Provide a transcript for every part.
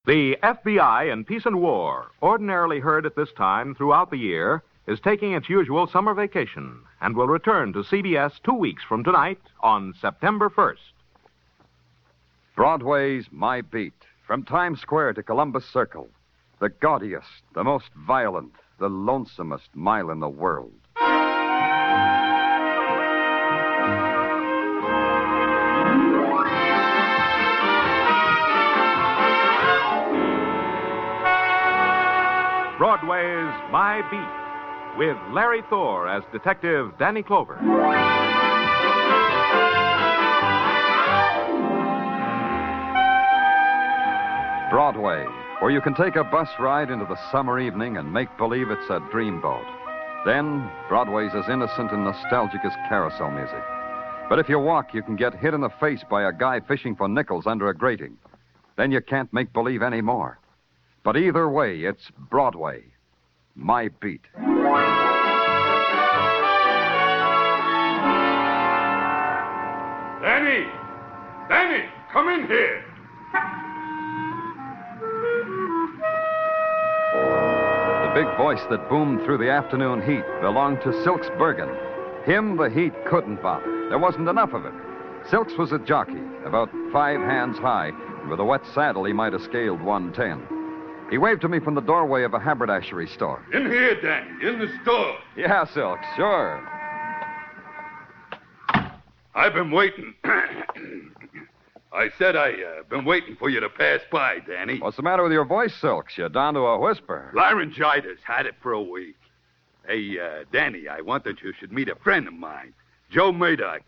The FBI in Peace and War, ordinarily heard at this time throughout the year, is taking its usual summer vacation and will return to CBS 2 weeks from tonight on September 1st. Broadway's My Beat. From Times Square to Columbus Circle. The gaudiest, the most violent, the lonesomest mile in the world. Broadway's My Beat, with Larry Thor as Detective Danny Clover. Broadway, where you can take a bus ride into the summer evening and make believe it's a dreamboat. Then, Broadway's as innocent and nostalgic as carousel music. But if you walk, you can get hit in the face by a guy fishing for nickels under a grating. Then you can't make believe anymore. But either way, it's Broadway. My Beat. Danny! Danny, come in here. The big voice that boomed through the afternoon heat belonged to Silks Bergen. Him, the heat couldn't bother. There wasn't enough of it. Silks was a jockey, about 5 hands high, and with a wet saddle he might have scaled 110. He waved to me from the doorway of a haberdashery store. In here, Danny, in the store. Yeah, Silks, sure. I've been waiting. I said I've been waiting for you to pass by, Danny. What's the matter with your voice, Silks? You're down to a whisper. Laryngitis. Had it for a week. Hey, Danny, I wanted you should meet a friend of mine, Joe Murdoch.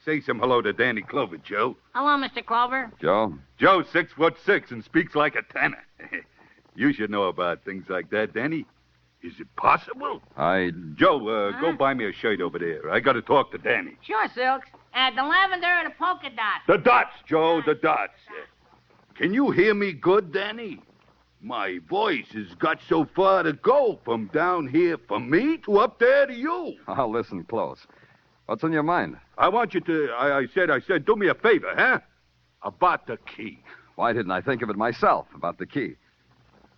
Say some hello to Danny Clover, Joe. Hello, Mr. Clover. Joe? Joe's 6'6" and speaks like a tenor. You should know about things like that, Danny. Is it possible? Joe, go buy me a shirt over there. I got to talk to Danny. Sure, Silks. The lavender or the polka dot? The dots, Joe, the dots. Can you hear me good, Danny? My voice has got so far to go from down here for me to up there to you. I'll listen close. What's on your mind? I want you to, I said, do me a favor, huh? About the key. Why didn't I think of it myself, about the key?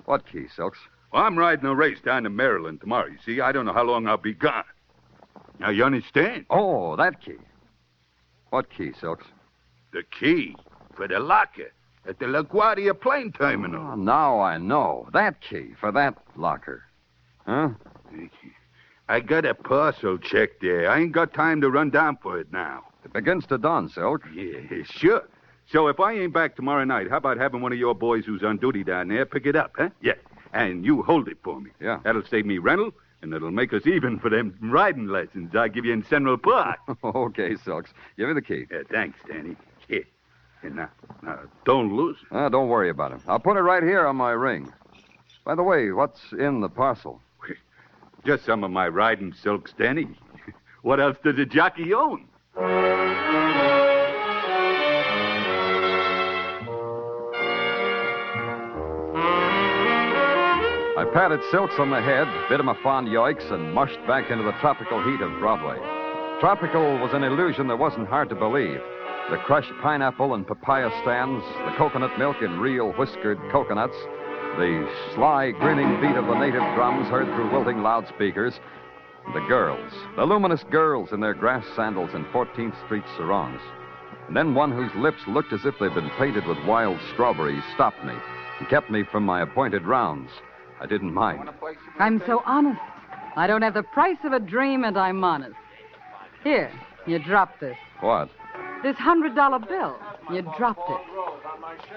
What key, Silks? Well, I'm riding a race down to Maryland tomorrow, you see. I don't know how long I'll be gone. Now, you understand? Oh, that key. What key, Silks? The key for the locker at the LaGuardia plane terminal. Oh, now I know. That key for that locker. Huh? I got a parcel check there. I ain't got time to run down for it now. It begins to dawn, Silk. Yeah, sure. So if I ain't back tomorrow night, how about having one of your boys who's on duty down there pick it up, huh? Yeah. And you hold it for me. Yeah. That'll save me rental, and it'll make us even for them riding lessons I give you in Central Park. Okay, Silks. Give me the key. Thanks, Danny. Here. Now, don't lose it. Don't worry about it. I'll put it right here on my ring. By the way, what's in the parcel? Just some of my riding silks, Danny. What else does a jockey own? I patted Silks on the head, bit him a fond yoicks, and mushed back into the tropical heat of Broadway. Tropical was an illusion that wasn't hard to believe. The crushed pineapple and papaya stands, the coconut milk in real whiskered coconuts, the sly, grinning beat of the native drums heard through wilting loudspeakers, the girls, the luminous girls in their grass sandals and 14th Street sarongs. And then one whose lips looked as if they'd been painted with wild strawberries stopped me and kept me from my appointed rounds. I didn't mind. I'm so honest. I don't have the price of a dream, and I'm honest. Here, you dropped this. What? This $100 bill. You dropped it.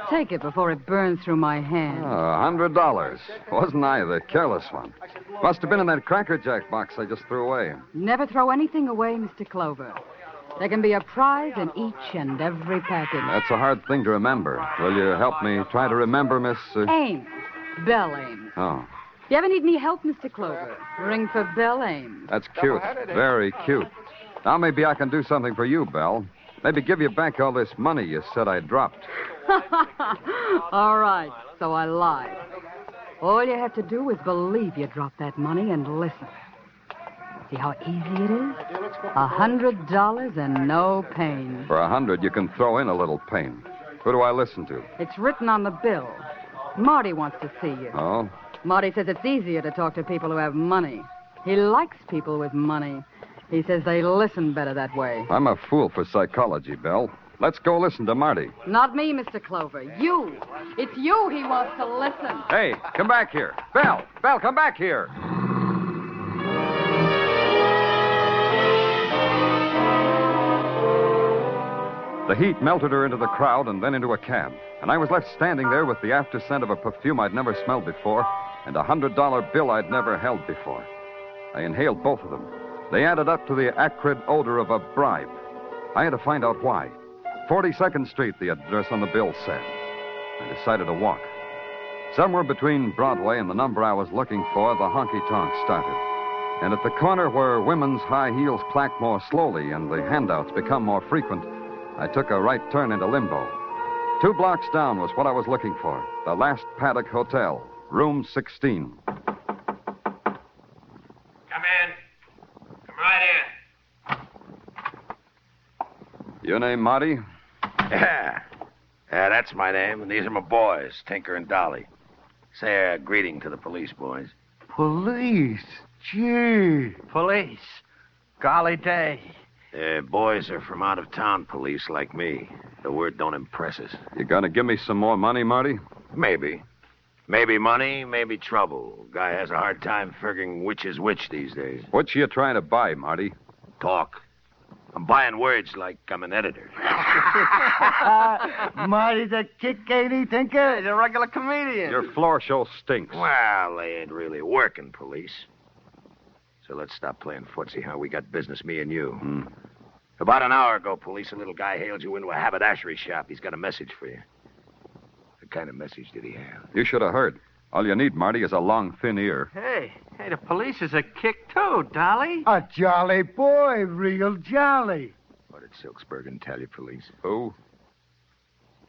Take it before it burns through my hand. $100. Wasn't I the careless one? Must have been in that Cracker Jack box I just threw away. Never throw anything away, Mr. Clover. There can be a prize in each and every package. That's a hard thing to remember. Will you help me try to remember, Miss... Ames. Belle Ames. Oh. You ever need any help, Mr. Clover? Ring for Belle Ames. That's cute. Very cute. Now maybe I can do something for you, Belle. Maybe give you back all this money you said I dropped. All right, so I lied. All you have to do is believe you dropped that money and listen. See how easy it is? $100 and no pain. For $100, you can throw in a little pain. Who do I listen to? It's written on the bill. Marty wants to see you. Oh? Marty says it's easier to talk to people who have money. He likes people with money. He says they listen better that way. I'm a fool for psychology, Belle. Let's go listen to Marty. Not me, Mr. Clover. You. It's you he wants to listen. Hey, come back here. Belle, come back here. The heat melted her into the crowd and then into a cab. And I was left standing there with the after scent of a perfume I'd never smelled before and a $100 bill I'd never held before. I inhaled both of them. They added up to the acrid odor of a bribe. I had to find out why. 42nd Street, the address on the bill said. I decided to walk. Somewhere between Broadway and the number I was looking for, the honky-tonk started. And at the corner where women's high heels clack more slowly and the handouts become more frequent, I took a right turn into limbo. 2 blocks down was what I was looking for. The Last Paddock Hotel, room 16. Come in. Come right in. Your name, Marty? Yeah, that's my name, and these are my boys, Tinker and Dolly. Say a greeting to the police, boys. Police? Gee. Police? Golly day. Boys are from out-of-town police like me. The word don't impress us. You gonna give me some more money, Marty? Maybe. Maybe money, maybe trouble. Guy has a hard time figuring which is which these days. What you trying to buy, Marty? Talk. I'm buying words like I'm an editor. Marty's a kick, ain't he, Tinker? He's a regular comedian. Your floor show stinks. Well, they ain't really working, police. So let's stop playing footsie, huh? We got business, me and you. About an hour ago, police, a little guy hailed you into a haberdashery shop. He's got a message for you. What kind of message did he have? You should have heard. All you need, Marty, is a long, thin ear. Hey, the police is a kick, too, Dolly. A jolly boy, real jolly. What did Silksbergen tell you, police? Who?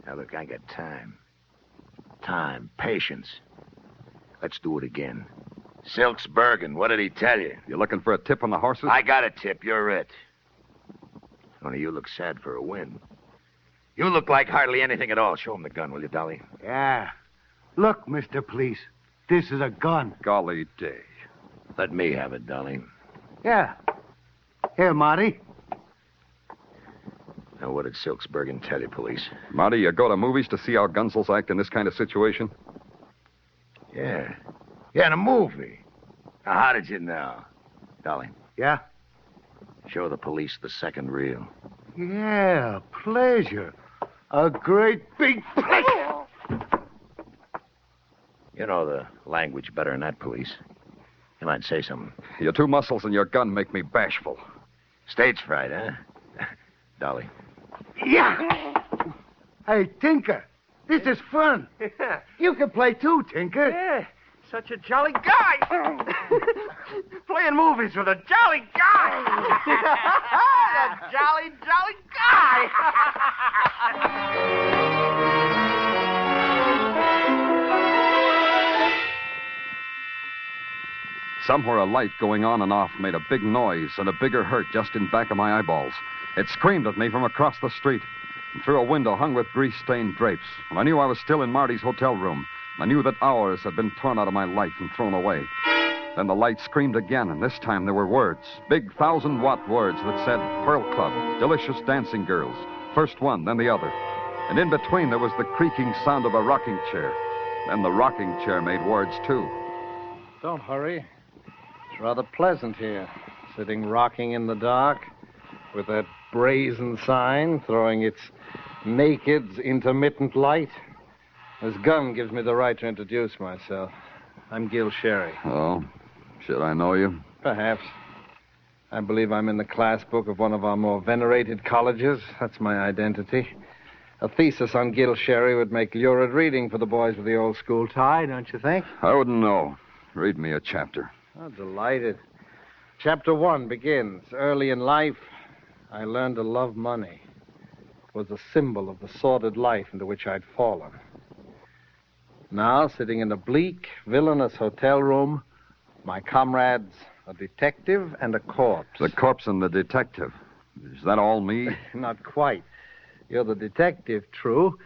Now, look, I got time. Time, patience. Let's do it again. Silksbergen, what did he tell you? You looking for a tip on the horses? I got a tip, you're it. Only you look sad for a win. You look like hardly anything at all. Show him the gun, will you, Dolly? Yeah. Look, Mr. Police, this is a gun. Golly day. Let me have it, Dolly. Yeah. Here, Marty. Now, what did Silksbergen tell you, police? Marty, you go to movies to see how gunsels act in this kind of situation? Yeah. Yeah, in a movie. Now, how did you know? Dolly. Yeah? Show the police the second reel. Yeah, pleasure. A great big pleasure. You know the language better than that, police. You might say something. Your 2 muscles and your gun make me bashful. Stage fright, huh? Dolly. Yeah. Hey, Tinker, this is fun. Yeah. You can play too, Tinker. Yeah, such a jolly guy. Playing movies with a jolly guy. A jolly guy. Somewhere a light going on and off made a big noise and a bigger hurt just in back of my eyeballs. It screamed at me from across the street and through a window hung with grease-stained drapes. And I knew I was still in Marty's hotel room. I knew that hours had been torn out of my life and thrown away. Then the light screamed again, and this time there were words, big 1,000-watt words that said Pearl Club, delicious dancing girls, first one, then the other. And in between there was the creaking sound of a rocking chair. Then the rocking chair made words, too. Don't hurry. It's rather pleasant here, sitting rocking in the dark with that brazen sign throwing its naked, intermittent light. This gun gives me the right to introduce myself. I'm Gil Sherry. Oh, should I know you? Perhaps. I believe I'm in the class book of one of our more venerated colleges. That's my identity. A thesis on Gil Sherry would make lurid reading for the boys with the old school tie, don't you think? I wouldn't know. Read me a chapter. Oh, delighted. Chapter 1 begins. Early in life, I learned to love money. It was a symbol of the sordid life into which I'd fallen. Now, sitting in a bleak, villainous hotel room, my comrades, a detective and a corpse. The corpse and the detective. Is that all me? Not quite. You're the detective, true,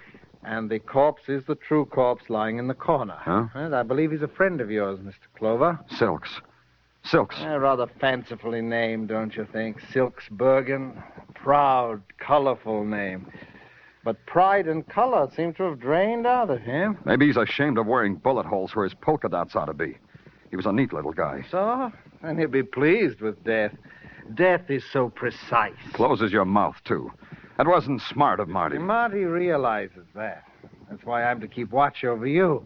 And the corpse is the true corpse lying in the corner. Huh? And I believe he's a friend of yours, Mr. Clover. Silks. Silks. Rather fancifully named, don't you think? Silks Bergen. Proud, colorful name. But pride and color seem to have drained out of him. Maybe he's ashamed of wearing bullet holes where his polka dots ought to be. He was a neat little guy. So? And he'll be pleased with death. Death is so precise. Closes your mouth, too. That wasn't smart of Marty. Marty realizes that. That's why I'm to keep watch over you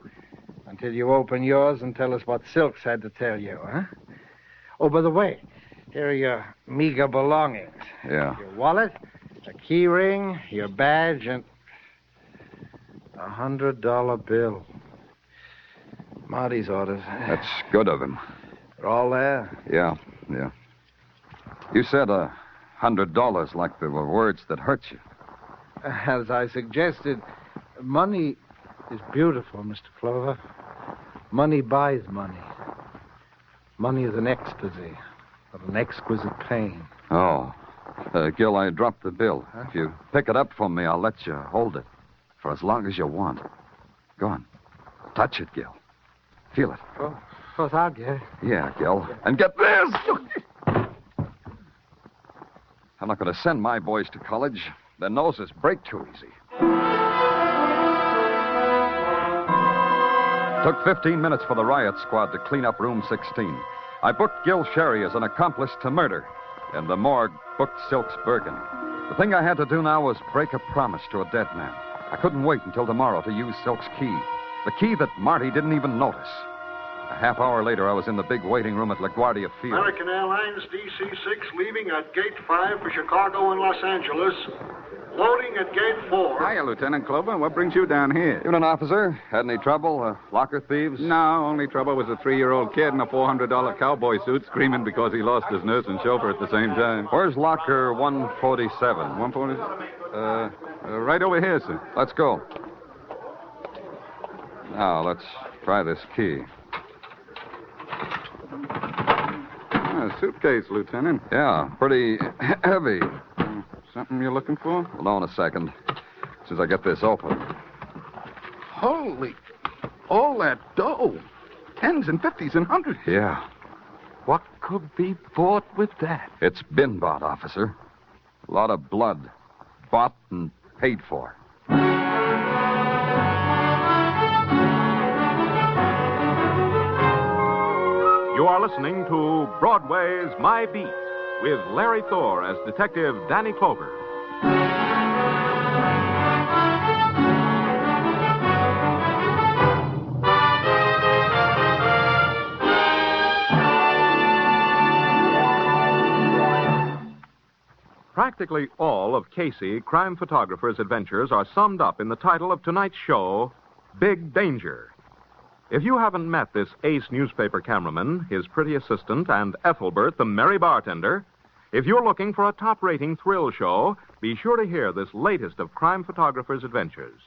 until you open yours and tell us what Silks had to tell you, huh? Oh, by the way, here are your meager belongings. Yeah. Your wallet, a key ring, your badge, and a $100 bill. Marty's orders. That's good of him. They're all there? Yeah. You said $100 like they were words that hurt you. As I suggested, money is beautiful, Mr. Clover. Money buys money. Money is an ecstasy of an exquisite pain. Oh. Gil, I dropped the bill. Huh? If you pick it up for me, I'll let you hold it for as long as you want. Go on. Touch it, Gil. Feel it. Oh, that, yeah. Yeah, Gil. And get this! I'm not going to send my boys to college. Their noses break too easy. Took 15 minutes for the riot squad to clean up room 16. I booked Gil Sherry as an accomplice to murder, and the morgue booked Silks Bergen. The thing I had to do now was break a promise to a dead man. I couldn't wait until tomorrow to use Silks' key, the key that Marty didn't even notice. A half hour later, I was in the big waiting room at LaGuardia Field. American Airlines DC-6 leaving at Gate 5 for Chicago and Los Angeles. Loading at Gate 4. Hiya, Lieutenant Clover. What brings you down here? Evening, officer. Had any trouble? Locker thieves? No, only trouble was a 3-year-old kid in a $400 cowboy suit screaming because he lost his nurse and chauffeur at the same time. Where's locker 147? 147? Right over here, sir. Let's go. Now, let's try this key. Suitcase, Lieutenant. Yeah, pretty heavy. Something you're looking for? Hold on a second. As soon as I get this open. Holy... all that dough. 10s and 50s and 100s. Yeah. What could be bought with that? It's been bought, officer. A lot of blood. Bought and paid for. You are listening to Broadway's My Beat with Larry Thor as Detective Danny Clover. Practically all of Casey, crime photographer's adventures are summed up in the title of tonight's show, Big Danger. If you haven't met this ace newspaper cameraman, his pretty assistant, and Ethelbert, the merry bartender, if you're looking for a top-rating thrill show, be sure to hear this latest of crime photographer's adventures.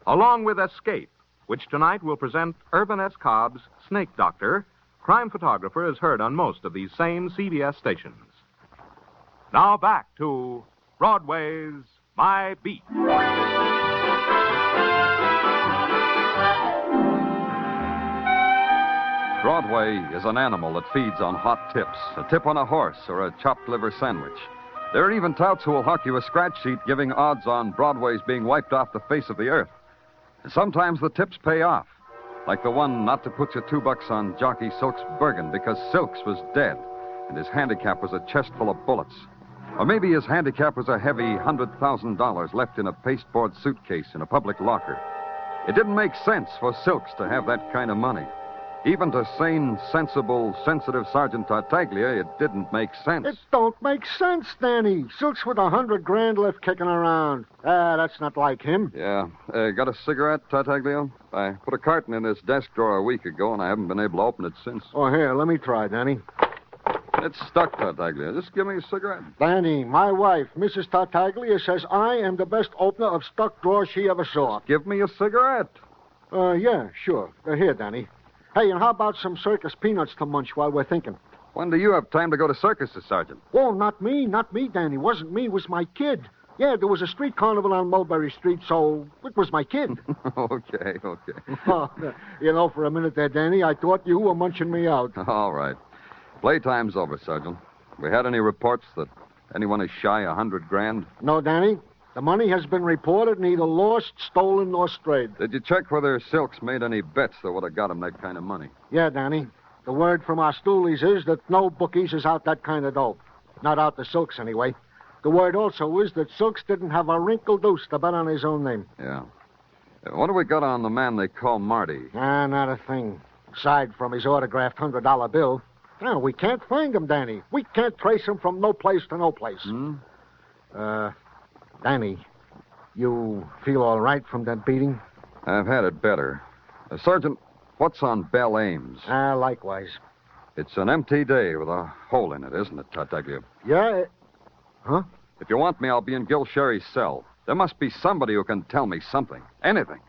Along with Escape, which tonight will present Irvin S. Cobb's Snake Doctor, crime photographer is heard on most of these same CBS stations. Now back to Broadway's My Beat. Broadway is an animal that feeds on hot tips, a tip on a horse or a chopped liver sandwich. There are even touts who will hawk you a scratch sheet giving odds on Broadway's being wiped off the face of the earth. And sometimes the tips pay off, like the one not to put your $2 on jockey Silks Bergen because Silks was dead and his handicap was a chest full of bullets. Or maybe his handicap was a heavy $100,000 left in a pasteboard suitcase in a public locker. It didn't make sense for Silks to have that kind of money. Even to sane, sensible, sensitive Sergeant Tartaglia, it didn't make sense. It don't make sense, Danny. Silks with $100,000 left kicking around. That's not like him. Yeah. Got a cigarette, Tartaglia? I put a carton in this desk drawer a week ago, and I haven't been able to open it since. Oh, here, let me try, Danny. It's stuck, Tartaglia. Just give me a cigarette. Danny, my wife, Mrs. Tartaglia, says I am the best opener of stuck drawers she ever saw. Give me a cigarette. Yeah, sure. Here, Danny. Hey, and how about some circus peanuts to munch while we're thinking? When do you have time to go to circuses, Sergeant? Oh, not me, Danny. Wasn't me, it was my kid. Yeah, there was a street carnival on Mulberry Street, so it was my kid. Okay. Oh, for a minute there, Danny, I thought you were munching me out. All right. Playtime's over, Sergeant. We had any reports that anyone is shy $100,000? No, Danny. The money has been reported neither lost, stolen, nor strayed. Did you check whether Silks made any bets that would have got him that kind of money? Yeah, Danny. The word from our stoolies is that no bookies is out that kind of dough. Not out the Silks, anyway. The word also is that Silks didn't have a wrinkle deuce to bet on his own name. Yeah. What do we got on the man they call Marty? Not a thing. Aside from his autographed $100 bill. No, we can't find him, Danny. We can't trace him from no place to no place. Danny, you feel all right from that beating? I've had it better. Sergeant, what's on Belle Ames? Likewise. It's an empty day with a hole in it, isn't it, Tartaglia? Yeah. Huh? If you want me, I'll be in Gil Sherry's cell. There must be somebody who can tell me something. Anything.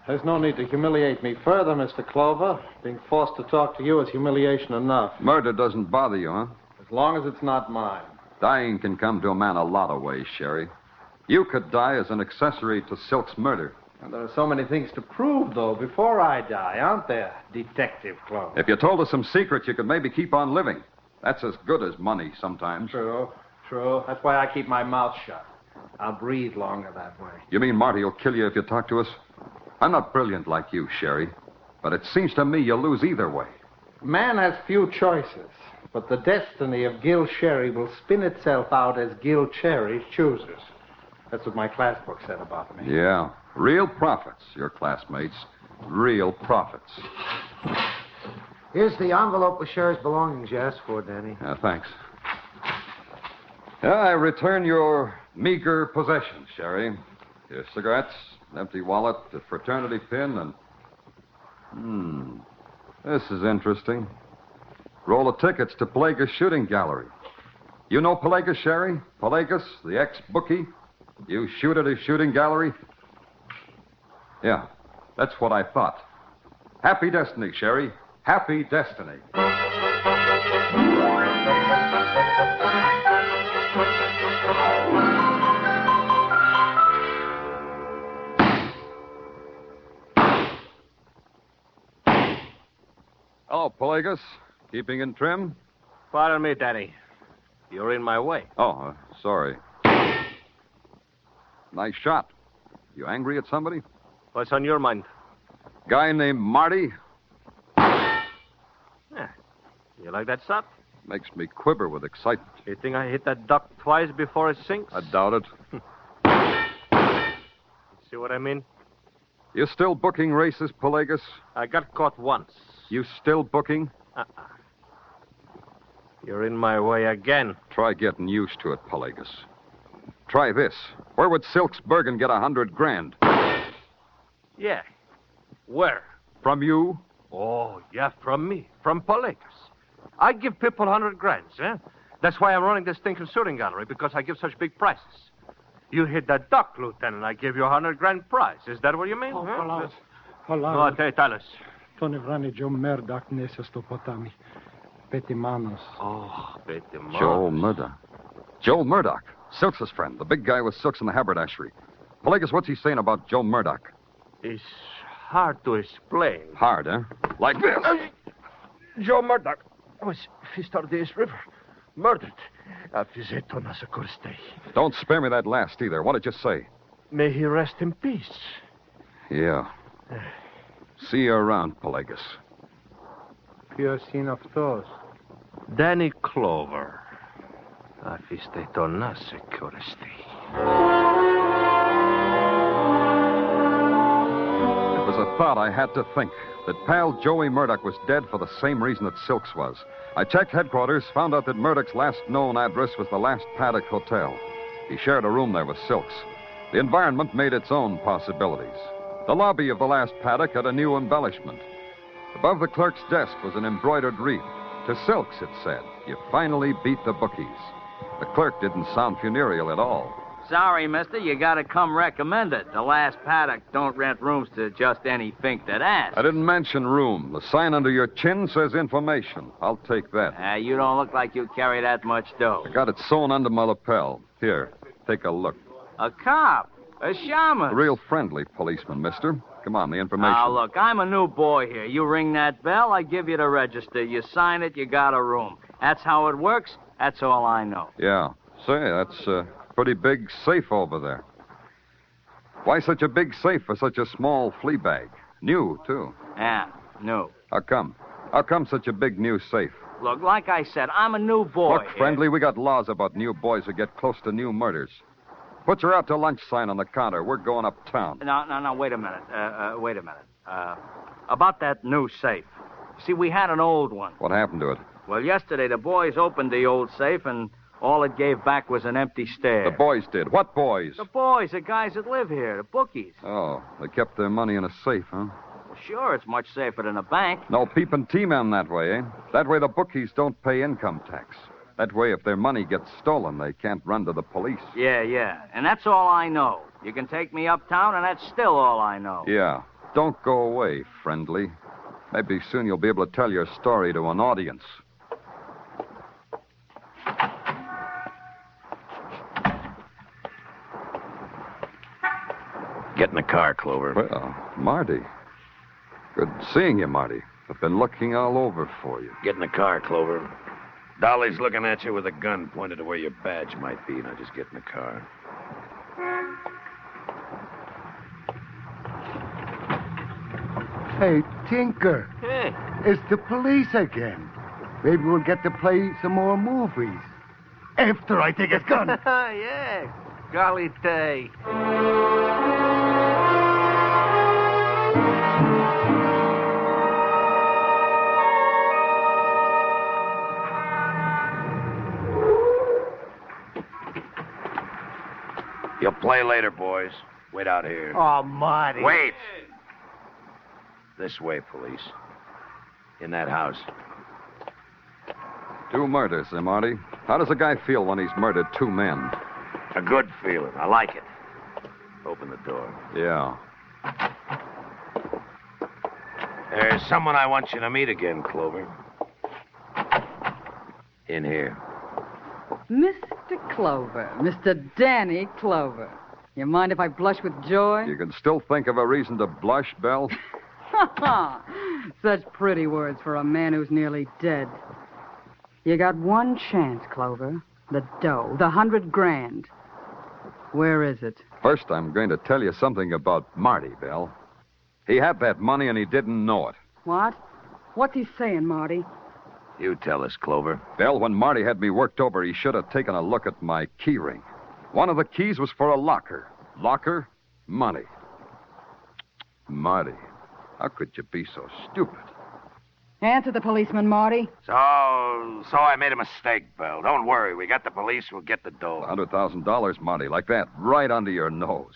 There's no need to humiliate me further, Mr. Clover. Being forced to talk to you is humiliation enough. Murder doesn't bother you, huh? As long as it's not mine. Dying can come to a man a lot of ways, Sherry. You could die as an accessory to Silk's murder. And there are so many things to prove, though, before I die, aren't there, Detective Clover? If you told us some secrets, you could maybe keep on living. That's as good as money sometimes. True. That's why I keep my mouth shut. I'll breathe longer that way. You mean Marty will kill you if you talk to us? I'm not brilliant like you, Sherry, but it seems to me you'll lose either way. Man has few choices, but the destiny of Gil Sherry will spin itself out as Gil Cherry chooses. That's what my class book said about me. Yeah. Real prophets, your classmates. Real prophets. Here's the envelope with Sherry's belongings you asked for, Danny. Thanks. I return your meager possessions, Sherry. Your cigarettes, an empty wallet, a fraternity pin, and... This is interesting. Roll of tickets to Pelagus Shooting Gallery. You know Pelagus, Sherry? Pelagus, the ex-bookie? You shoot at his shooting gallery? Yeah, that's what I thought. Happy destiny, Sherry. Happy destiny. Hello, Pelagus. Keeping in trim? Pardon me, Danny. You're in my way. Oh, sorry. Nice shot. You angry at somebody? What's on your mind? Guy named Marty? Yeah. You like that shot? Makes me quiver with excitement. You think I hit that duck twice before it sinks? I doubt it. See what I mean? You still booking races, Pelagus? I got caught once. You still booking? You're in my way again. Try getting used to it, Pelagus. Try this. Where would Silk's Bergen get $100,000? Yeah. Where? From you? Oh, yeah, from me. From Pelagus. I give people $100,000, eh? That's why I'm running this stinking shooting gallery, because I give such big prizes. You hit that duck, Lieutenant, I give you $100,000 prize. Is that what you mean? Hello. No, Ellis. Tony Vrani, Joe Murdoch, Nesestopotami. Petty Manos. Oh, Petty Manos. Joel Murdoch. Joel Murdoch. Silk's friend, the big guy with Silks in the haberdashery. Pelagus, what's he saying about Joe Murdoch? It's hard to explain. Hard, huh? Like this. Joe Murdoch was fished out of the East River. Murdered. Don't spare me that last either. What did you say? May he rest in peace. Yeah. See you around, Pelagus. Pure scene of thought. Danny Clover. It was a thought I had to think. That pal Joey Murdoch was dead for the same reason that Silks was. I checked headquarters, found out that Murdoch's last known address was the Last Paddock Hotel. He shared a room there with Silks. The environment made its own possibilities. The lobby of the Last Paddock had a new embellishment. Above the clerk's desk was an embroidered wreath. To Silks, it said, "You finally beat the bookies." The clerk didn't sound funereal at all. Sorry, mister, you gotta come recommended. The last paddock don't rent rooms to just any fink that asks. I didn't mention room. The sign under your chin says information. I'll take that. You don't look like you carry that much dough. I got it sewn under my lapel. Here, take a look. A cop? A shaman? A real friendly policeman, mister. Come on, the information. Now, look, I'm a new boy here. You ring that bell, I give you the register. You sign it, you got a room. That's how it works. That's all I know. Yeah. Say, that's a pretty big safe over there. Why such a big safe for such a small flea bag? New, too. Yeah, new. How come? How come such a big new safe? Look, like I said, I'm a new boy. Look, friendly, we got laws about new boys who get close to new murders. Put your out to lunch sign on the counter. We're going uptown. No, wait a minute. Wait a minute. About that new safe. See, we had an old one. What happened to it? Well, yesterday the boys opened the old safe, and all it gave back was an empty stare. The boys did. What boys? The boys, the guys that live here, the bookies. Oh, they kept their money in a safe, huh? Well, sure, it's much safer than a bank. No peeping T-men that way, eh? That way the bookies don't pay income tax. That way, if their money gets stolen, they can't run to the police. Yeah. And that's all I know. You can take me uptown, and that's still all I know. Yeah. Don't go away, friendly. Maybe soon you'll be able to tell your story to an audience. Get in the car, Clover. Well, Marty. Good seeing you, Marty. I've been looking all over for you. Get in the car, Clover. Dolly's looking at you with a gun pointed to where your badge might be. Now just get in the car. Hey, Tinker. Hey. It's the police again. Maybe we'll get to play some more movies. After I take his gun. Yeah. Golly day. You'll play later, boys. Wait out here. Oh, Marty. Wait! This way, police. In that house. 2 murders, eh, Marty? How does a guy feel when he's murdered 2 men? A good feeling. I like it. Open the door. Yeah. There's someone I want you to meet again, Clover. In here. Mr. Clover. Mr. Danny Clover. You mind if I blush with joy? You can still think of a reason to blush, Belle? Such pretty words for a man who's nearly dead. You got one chance, Clover. The dough. The $100,000. Where is it? First, I'm going to tell you something about Marty, Belle. He had that money and he didn't know it. What? What's he saying, Marty? You tell us, Clover. Belle, when Marty had me worked over, he should have taken a look at my key ring. One of the keys was for a locker. Locker, money. Marty, how could you be so stupid? Answer the policeman, Marty. So I made a mistake, Belle. Don't worry. We got the police. We'll get the dough. $100,000, Marty, like that, right under your nose.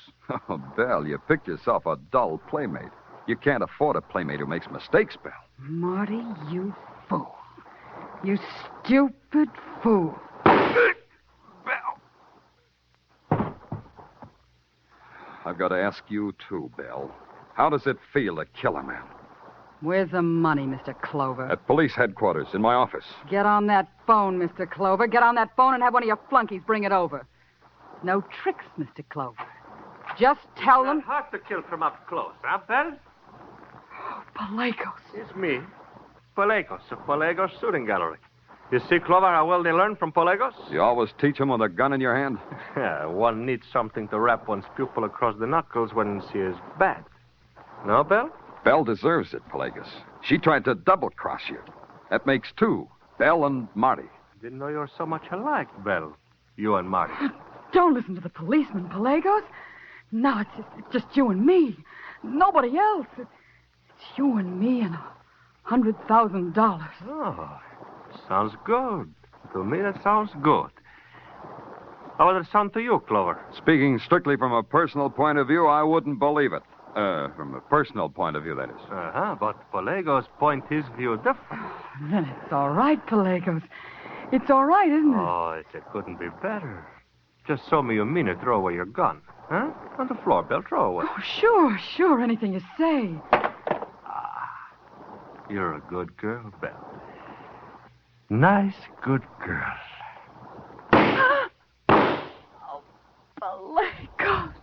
Oh, Belle, you picked yourself a dull playmate. You can't afford a playmate who makes mistakes, Belle. Marty, you fool. You stupid fool. I've got to ask you, too, Belle. How does it feel to kill a man? Where's the money, Mr. Clover? At police headquarters, in my office. Get on that phone, Mr. Clover. Get on that phone and have one of your flunkies bring it over. No tricks, Mr. Clover. Just tell them... It's not hard to kill from up close, huh, Belle? Pelagos. It's me. Pelagos, of Pelagos Shooting Gallery. You see, Clover, how well they learn from Pelagos? You always teach them with a gun in your hand? Yeah, one needs something to rap one's pupil across the knuckles when she is bad. No, Belle? Belle deserves it, Pelagos. She tried to double-cross you. That makes 2, Belle and Marty. Didn't know you were so much alike, Belle. You and Marty. Don't listen to the policeman, Pelagos. No, it's just you and me. Nobody else. It's you and me and $100,000. Oh, sounds good. To me, that sounds good. How does it sound to you, Clover? Speaking strictly from a personal point of view, I wouldn't believe it. From a personal point of view, that is. But Pelagos' point his view different. Then it's all right, Pelagos. It's all right, isn't it? Oh, it couldn't be better. Just show me you mean it. Throw away your gun. Huh? On the floor, Belle. Throw away. Oh, sure. Anything you say. You're a good girl, Belle. Nice, good girl. Oh, Pelagos.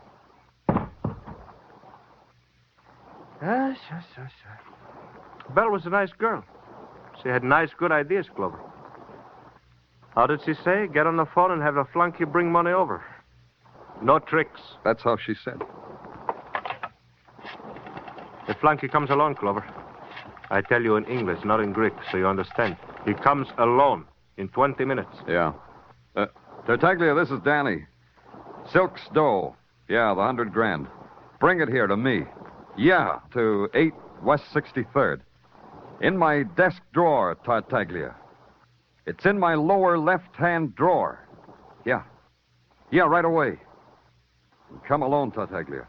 Yes. Belle was a nice girl. She had nice, good ideas, Clover. How did she say? Get on the phone and have the flunky bring money over. No tricks. That's how she said. The flunky comes alone, Clover. I tell you in English, not in Greek, so you understand. He comes alone in 20 minutes. Yeah. Tartaglia, this is Danny. Silk's dough. Yeah, the $100,000. Bring it here to me. Yeah, to 8 West 63rd. In my desk drawer, Tartaglia. It's in my lower left-hand drawer. Yeah, right away. Come alone, Tartaglia.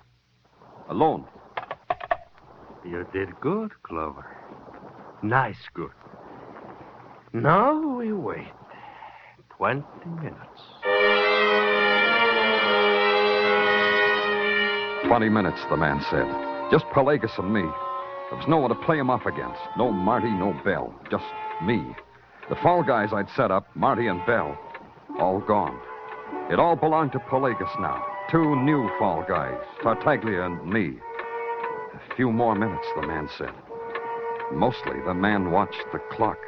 Alone. You did good, Clover. Nice good. Now we wait 20 minutes. 20 minutes, the man said. Just Pelagos and me. There was no one to play him off against. No Marty, no Belle. Just me. The fall guys I'd set up, Marty and Belle, all gone. It all belonged to Pelagos now. 2 new fall guys, Tartaglia and me. A few more minutes, the man said. Mostly, the man watched the clock.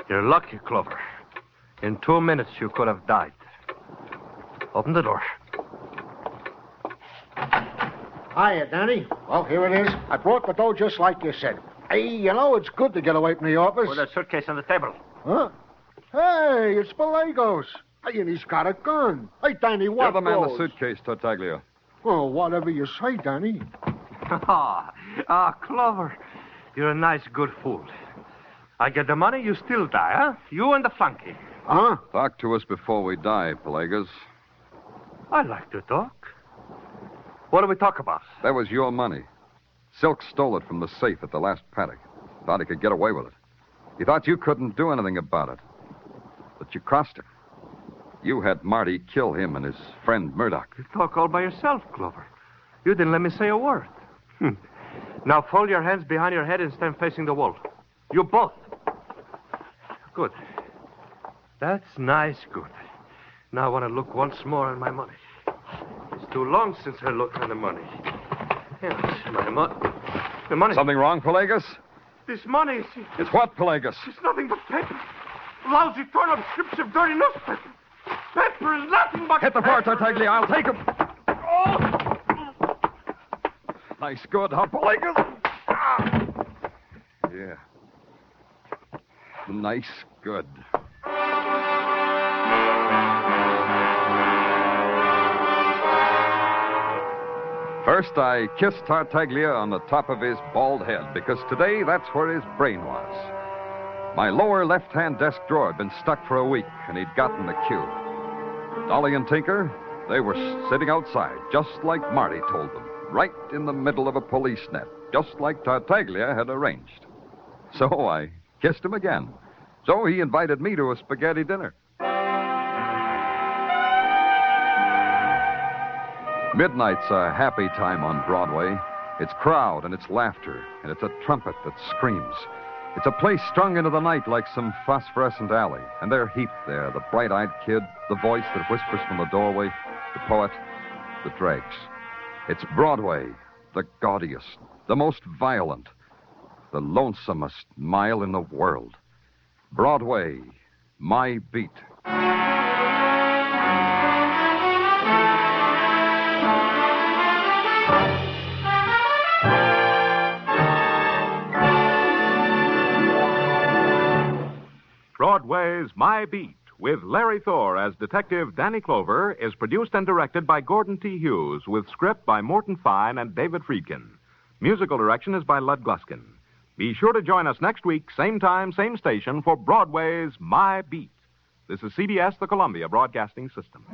You're lucky, Clover. In 2 minutes, you could have died. Open the door. Hiya, Danny. Well, here it is. I brought the dough just like you said. Hey, you know, it's good to get away from the office. Put a suitcase on the table. Huh? Hey, it's Pelagos. Hey, and he's got a gun. Hey, Danny, what Give the man goes? the suitcase, Tartaglia. Well, whatever you say, Danny. Clover. You're a nice, good fool. I get the money, you still die, huh? You and the flunky. Huh? Talk to us before we die, Pelagos. I like to talk. What do we talk about? That was your money. Silk stole it from the safe at the last paddock. Thought he could get away with it. He thought you couldn't do anything about it. But you crossed him. You had Marty kill him and his friend Murdoch. You talk all by yourself, Clover. You didn't let me say a word. Now fold your hands behind your head and stand facing the wall. You both. Good. That's nice, good. Now I want to look once more at my money. It's too long since I looked at the money. Yes, the money. Something wrong, Pelagos? This money is... It's what, Pelagos? It's nothing but paper. Lousy torn-up strips of dirty newspaper. Paper is nothing but Hit the floor, Tartaglia. I'll take him. Oh! Nice good, huh, Pelagos? Yeah. Nice good. First, I kissed Tartaglia on the top of his bald head, because today that's where his brain was. My lower left-hand desk drawer had been stuck for a week, and he'd gotten the cue. Dolly and Tinker, they were sitting outside, just like Marty told them, right in the middle of a police net, just like Tartaglia had arranged. So I kissed him again. So he invited me to a spaghetti dinner. Midnight's a happy time on Broadway. It's crowd and it's laughter, and it's a trumpet that screams. It's a place strung into the night like some phosphorescent alley, and they're heaped there, the bright-eyed kid, the voice that whispers from the doorway, the poet, the dregs. It's Broadway, the gaudiest, the most violent, the lonesomest mile in the world. Broadway, my beat. Broadway's My Beat, with Larry Thor as Detective Danny Clover, is produced and directed by Gordon T. Hughes, with script by Morton Fine and David Friedkin. Musical direction is by Lud Gluskin. Be sure to join us next week, same time, same station, for Broadway's My Beat. This is CBS, the Columbia Broadcasting System.